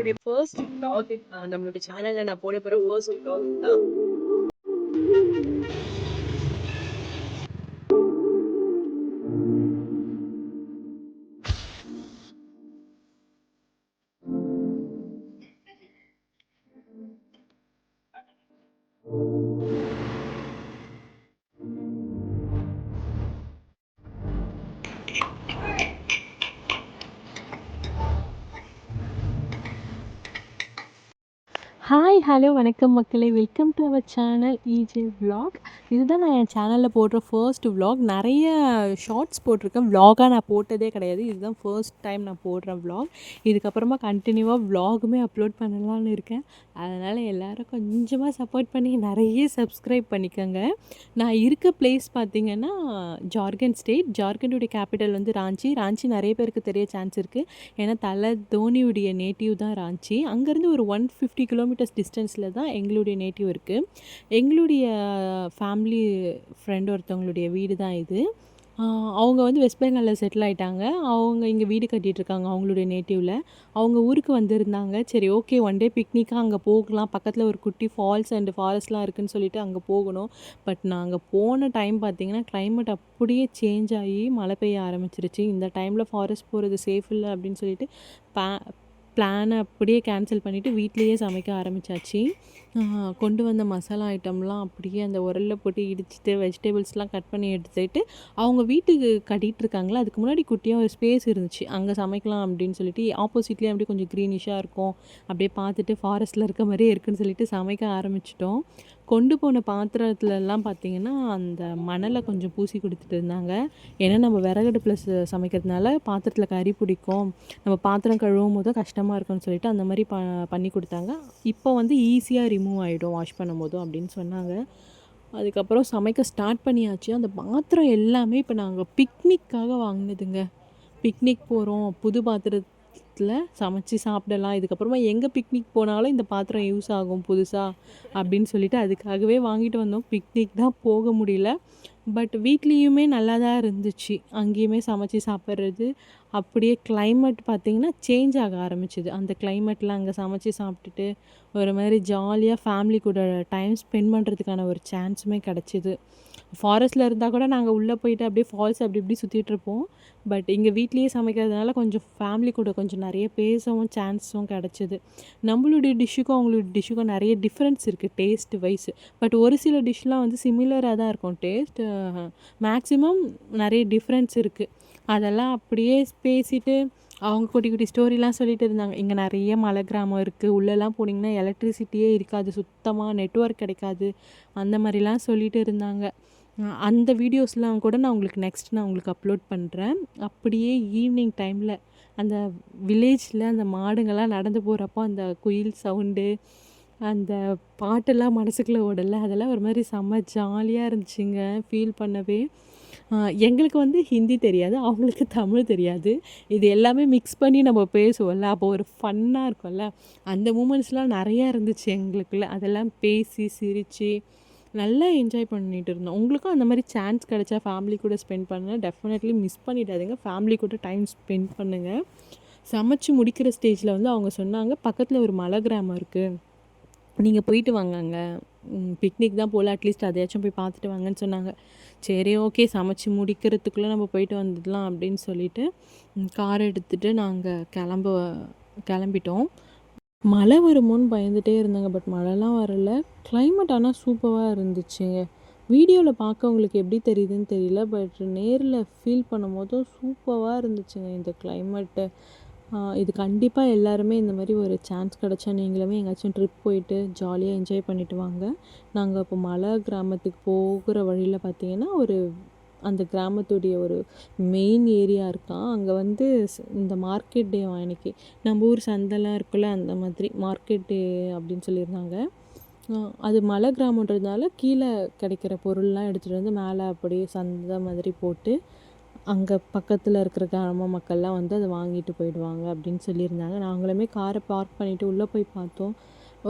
என்னுடைய first vlog நம்மளுடைய சேனல்ல நான் போட போற ஃபர்ஸ்ட் vlog தான். ஹாய் ஹலோ வணக்கம் மக்களே, welcome to our channel EJ vlog. இதுதான் நான் என் சேனலில் போடுற ஃபர்ஸ்ட் vlog. நிறைய ஷார்ட்ஸ் போட்டிருக்கேன், vlog-ஆ நான் போட்டதே கிடையாது. இதுதான் ஃபர்ஸ்ட் டைம் நான் போடுறேன் vlog. இதுக்கப்புறமா கண்டினியூவாக vlog-உமே அப்லோட் பண்ணலான்னு இருக்கேன். அதனால் எல்லோரும் கொஞ்சமாக சப்போர்ட் பண்ணி நிறைய சப்ஸ்கிரைப் பண்ணிக்கோங்க. நான் இருக்க பிளேஸ் பார்த்திங்கன்னா ஜார்க்கண்ட் ஸ்டேட். ஜார்க்கண்டுடைய கேபிட்டல் வந்து ராஞ்சி. ராஞ்சி நிறைய பேருக்கு தெரிய சான்ஸ் இருக்குது, ஏன்னா தலை தோனியுடைய நேட்டிவ் தான் ராஞ்சி. அங்கேருந்து ஒரு 150 கிலோமீட்டர்ஸ் டிஸ்டன்ஸில் தான் எங்களுடைய நேட்டிவ் இருக்குது. எங்களுடைய ஃபேமிலி ஃப்ரெண்ட் ஒருத்தவங்களுடைய வீடு தான் இது. அவங்க வந்து வெஸ்ட் பெங்காலில் செட்டில் ஆகிட்டாங்க. அவங்க இங்கே வீடு கட்டிகிட்ருக்காங்க அவங்களுடைய நேட்டிவில். அவங்க ஊருக்கு வந்திருந்தாங்க. சரி ஓகே, ஒன் டே பிக்னிக்காக அங்கே போகலாம், பக்கத்தில் ஒரு குட்டி ஃபால்ஸ் அண்ட் ஃபாரஸ்ட்லாம் இருக்குதுன்னு சொல்லிட்டு அங்கே போகணும். பட் நாங்கள் போன டைம் பார்த்திங்கன்னா கிளைமேட் அப்படியே சேஞ்ச் ஆகி மழை பெய்ய ஆரம்பிச்சிருச்சு. இந்த டைமில் ஃபாரஸ்ட் போகிறது சேஃப் இல்லை அப்படின்னு சொல்லிட்டு பிளானை அப்படியே கேன்சல் பண்ணிவிட்டு வீட்லேயே சமைக்க ஆரம்பித்தாச்சு. கொண்டு வந்த மசாலா ஐட்டம்லாம் அப்படியே அந்த உரலில் போட்டு இடிச்சிட்டு வெஜிடபிள்ஸ்லாம் கட் பண்ணி எடுத்துகிட்டு அவங்க வீட்டுக்கு கட்டிகிட்ருக்காங்களா, அதுக்கு முன்னாடி குட்டியாக ஒரு ஸ்பேஸ் இருந்துச்சு, அங்கே சமைக்கலாம் அப்படின்னு சொல்லிட்டு ஆப்போசிட்லேயே அப்படியே கொஞ்சம் க்ரீனிஷாக இருக்கும், அப்படியே பார்த்துட்டு ஃபாரஸ்ட்டில் இருக்க மாதிரியே இருக்குதுன்னு சொல்லிட்டு சமைக்க ஆரம்பிச்சிட்டோம். கொண்டு போன பாத்திரத்துலலாம் பார்த்திங்கன்னா அந்த மணலை கொஞ்சம் பூசி கொடுத்துட்டு இருந்தாங்க. ஏன்னா நம்ம விறகடுப்பில் சமைக்கிறதுனால பாத்திரத்தில் கறி பிடிக்கும், நம்ம பாத்திரம் கழுவும் போதும் கஷ்டமாக இருக்கும்னு சொல்லிட்டு அந்த மாதிரி பண்ணி கொடுத்தாங்க. இப்போ வந்து ஈஸியாக ரிமூவ் ஆகிடும் வாஷ் பண்ணும் போதும் அப்படின்னு சொன்னாங்க. அதுக்கப்புறம் சமைக்க ஸ்டார்ட் பண்ணியாச்சு. அந்த பாத்திரம் எல்லாமே இப்போ நாங்கள் பிக்னிக்காக வாங்கினதுங்க. பிக்னிக் போகிறோம், புது பாத்திரத்தில் சமைச்சு சாப்பிடலாம், இதுக்கப்புறமா எங்கே பிக்னிக் போனாலும் இந்த பாத்திரம் யூஸ் ஆகும் புதுசாக அப்படின்னு சொல்லிட்டு அதுக்காகவே வாங்கிட்டு வந்தோம். பிக்னிக் தான் போக முடியல, பட் வீட்லேயுமே நல்லா தான் இருந்துச்சு. அங்கேயுமே சமைச்சு சாப்பிட்றது. அப்படியே கிளைமேட் பார்த்திங்கன்னா சேஞ்ச் ஆக ஆரம்பிச்சிது. அந்த கிளைமேட்டில் அங்கே சமைச்சு சாப்பிட்டுட்டு ஒரு மாதிரி ஜாலியாக ஃபேமிலி கூட டைம் ஸ்பெண்ட் பண்ணுறதுக்கான ஒரு சான்ஸுமே கிடச்சிது. ஃபாரஸ்ட்டில் இருந்தால் கூட நாங்கள் உள்ளே போயிட்டு அப்படியே ஃபால்ஸ் அப்படி இப்படி சுற்றிட்டுருப்போம். பட் இங்கே வீட்லேயே சமைக்கிறதுனால கொஞ்சம் ஃபேமிலி கூட கொஞ்சம் நிறைய பேசவும் சான்ஸும் கிடச்சிது. நம்மளுடைய டிஷ்ஷுக்கும் அவங்களுடைய டிஷ்ஷுக்கும் நிறைய டிஃப்ரென்ஸ் இருக்குது டேஸ்ட் வைஸ். பட் ஒரு சில டிஷ்லாம் வந்து சிமிலராக தான் இருக்கும் டேஸ்ட், மேக்ஸிமம் நிறைய டிஃப்ரென்ஸ் இருக்குது. அதெல்லாம் அப்படியே பேசிட்டு அவங்க குட்டி குட்டி ஸ்டோரிலாம் சொல்லிட்டு இருந்தாங்க. இங்கே நிறைய மலை கிராமம் இருக்குது, உள்ளெல்லாம் போனீங்கன்னா எலக்ட்ரிசிட்டியே இருக்காது, சுத்தமாக நெட்வொர்க் கிடைக்காது, அந்த மாதிரிலாம் சொல்லிட்டு இருந்தாங்க. அந்த வீடியோஸ்லாம் கூட நான் உங்களுக்கு அப்லோட் பண்ணுறேன். அப்படியே ஈவினிங் டைமில் அந்த வில்லேஜில் அந்த மாடுங்கள்லாம் நடந்து போகிறப்போ அந்த குயில் சவுண்டு, அந்த பாட்டெல்லாம் மனசுக்குள்ளே ஓடல, அதெல்லாம் ஒரு மாதிரி செம்ம ஜாலியாக இருந்துச்சுங்க ஃபீல் பண்ணவே. எங்களுக்கு வந்து ஹிந்தி தெரியாது, அவங்களுக்கு தமிழ் தெரியாது. இது எல்லாமே மிக்ஸ் பண்ணி நம்ம பேசுவோம்ல, அப்போ ஒரு ஃபன்னாக இருக்கும்ல, அந்த மூமெண்ட்ஸ்லாம் நிறையா இருந்துச்சு எங்களுக்குள்ள. அதெல்லாம் பேசி சிரித்து நல்லா என்ஜாய் பண்ணிகிட்டு இருந்தோம். உங்களுக்கும் அந்த மாதிரி சான்ஸ் கிடைச்சா ஃபேமிலி கூட ஸ்பெண்ட் பண்ண டெஃபினெட்லி மிஸ் பண்ணிடாதீங்க. ஃபேமிலி கூட டைம் ஸ்பெண்ட் பண்ணுங்கள். சமைச்சு முடிக்கிற ஸ்டேஜில் வந்து அவங்க சொன்னாங்க, பக்கத்தில் ஒரு மலை கிராமம் இருக்குது, நீங்கள் போயிட்டு வாங்க, அங்கே பிக்னிக் தான் போல், அட்லீஸ்ட் அதையாச்சும் போய் பார்த்துட்டு வாங்கன்னு சொன்னாங்க. சரி ஓகே, சமைச்சு முடிக்கிறதுக்குள்ளே நம்ம போயிட்டு வந்துடலாம் அப்படின்னு சொல்லிட்டு கார் எடுத்துகிட்டு நாங்கள் கிளம்பிட்டோம். மழை வருமோன்னு பயந்துகிட்டே இருந்தாங்க, பட் மழைலாம் வரல. கிளைமேட் ஆனால் சூப்பராக இருந்துச்சுங்க. வீடியோவில் பார்க்கவங்களுக்கு எப்படி தெரியுதுன்னு தெரியல, பட் நேரில் ஃபீல் பண்ணும் போதும் சூப்பராக இருந்துச்சுங்க இந்த கிளைமேட்டு. இது கண்டிப்பாக எல்லாருமே இந்த மாதிரி ஒரு சான்ஸ் கிடச்சா நீங்களுமே எங்கேயாச்சும் ட்ரிப் போயிட்டு ஜாலியாக என்ஜாய் பண்ணிவிட்டு வாங்க. நாங்கள் இப்போ மலை கிராமத்துக்கு போகிற வழியில் பார்த்திங்கன்னா அந்த கிராமத்துடைய ஒரு மெயின் ஏரியா இருக்கான். அங்கே வந்து இந்த மார்க்கெட் டே அன்னைக்கு நம்ம ஊர் சந்தைலாம் இருக்குல்ல, அந்த மாதிரி மார்க்கெட் டே அப்படின்னு சொல்லியிருந்தாங்க. அது மலை கிராமன்றதுனால கீழே கிடைக்கிற பொருள்லாம் எடுத்துகிட்டு வந்து மேலே அப்படியே சந்தை மாதிரி போட்டு அங்கே பக்கத்தில் இருக்கிற கிராம மக்கள்லாம் வந்து அதை வாங்கிட்டு போயிடுவாங்க அப்படின்னு சொல்லியிருந்தாங்க. நாங்களுமே காரை பார்க் பண்ணிவிட்டு உள்ளே போய் பார்த்தோம்.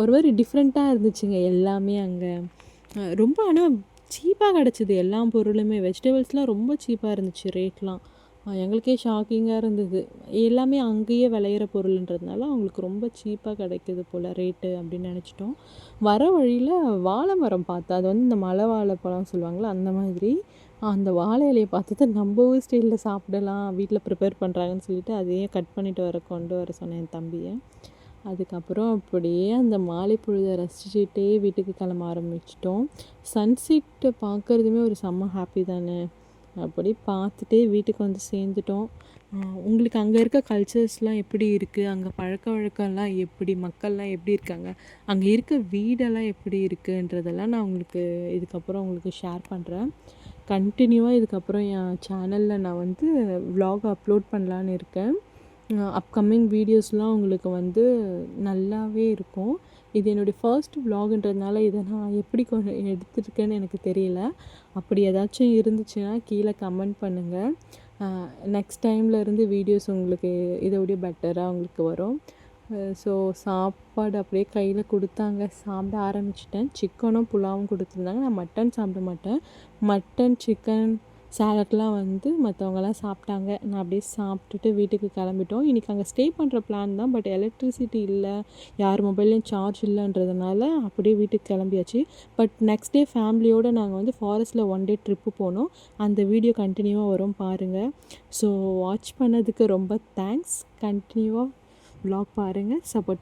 ஒரு மாதிரி டிஃப்ரெண்ட்டாக இருந்துச்சுங்க எல்லாமே அங்கே. ரொம்ப ஆனால் சீப்பாக கிடச்சிது எல்லா பொருளுமே. வெஜிடபிள்ஸ்லாம் ரொம்ப சீப்பாக இருந்துச்சு ரேட்லாம். எங்களுக்கே ஷாக்கிங்கா இருந்தது. எல்லாமே அங்கேயே விளையிற பொருளுன்றதுனால அவங்களுக்கு ரொம்ப சீப்பா கிடைக்குது போல ரேட்டு அப்படின்னு நெனச்சுட்டோம். வர வழியில வாழை மரம் பார்த்தேன். அது வந்து இந்த மலை வாழைப்பழம் சொல்லுவாங்கல்ல, அந்த மாதிரி. அந்த வாழை இலைய பார்த்துட்டு நம்ம ஊர் ஸ்டைல்ல சாப்பிடலாம், வீட்ல ப்ரிப்பேர் பண்ணுறாங்கன்னு சொல்லிட்டு அதையே கட் பண்ணிட்டு கொண்டு வர சொன்னேன் என் தம்பிய. அதுக்கப்புறம் அப்படியே அந்த மாலை பொழுத ரசிச்சுட்டே வீட்டுக்கு கிளம்ப ஆரம்பிச்சிட்டோம். சன்செட்டை பார்க்குறதுமே ஒரு செம்ம ஹாப்பி தானே! அப்படி பார்த்துட்டே வீட்டுக்கு வந்து சேர்ந்துட்டோம். உங்களுக்கு அங்கே இருக்க கல்ச்சர்ஸ்லாம் எப்படி இருக்குது? அங்கே பழக்கவழக்கம்லாம் எப்படி? மக்கள்லாம் எப்படி இருக்காங்க? அங்கே இருக்க வீடெல்லாம் எப்படி இருக்குன்றதெல்லாம் நான் உங்களுக்கு இதுக்கப்புறம் உங்களுக்கு ஷேர் பண்ணுறேன். கண்டினியூவாக இதுக்கப்புறம் என் சேனலில் நான் வந்து vlog அப்லோட் பண்ணலான்னு இருக்கேன். அப்கமிங் வீடியோஸ்லாம் உங்களுக்கு வந்து நல்லாவே இருக்கும். இது என்னுடைய ஃபர்ஸ்ட் vlogன்றதுனால இதை நான் எப்படி எடுத்துருக்கேன்னு எனக்கு தெரியல. அப்படி ஏதாச்சும் இருந்துச்சுன்னா கீழே கமெண்ட் பண்ணுங்கள். நெக்ஸ்ட் டைம்லேருந்து வீடியோஸ் உங்களுக்கு இதை விட பெட்டராக உங்களுக்கு வரும். ஸோ சாப்பாடு அப்படியே கையில் கொடுத்தாங்க, சாப்பிட ஆரம்பிச்சிட்டேன். சிக்கனும் புலாவும் கொடுத்துருந்தாங்க. நான் மட்டன் சாப்பிட மாட்டேன். மட்டன், சிக்கன், சாலட்லாம் வந்து மற்றவங்கலாம் சாப்பிட்டாங்க. நான் அப்படியே சாப்பிட்டுட்டு வீட்டுக்கு கிளம்பிட்டோம். இன்றைக்கி அங்கே ஸ்டே பண்ணுற பிளான் தான். பட் எலக்ட்ரிசிட்டி இல்லை, யார் மொபைல்லையும் சார்ஜ் இல்லைன்றதுனால அப்படியே வீட்டுக்கு கிளம்பியாச்சு. பட் நெக்ஸ்ட் டே ஃபேமிலியோடு நாங்கள் வந்து ஃபாரஸ்ட்டில் 1 டே ட்ரிப்பு போனோம். அந்த வீடியோ கண்டினியூவாக வரும் பாருங்கள். ஸோ வாட்ச் பண்ணதுக்கு ரொம்ப தேங்க்ஸ். கண்டினியூவாக vlog பாருங்கள், சப்போர்ட்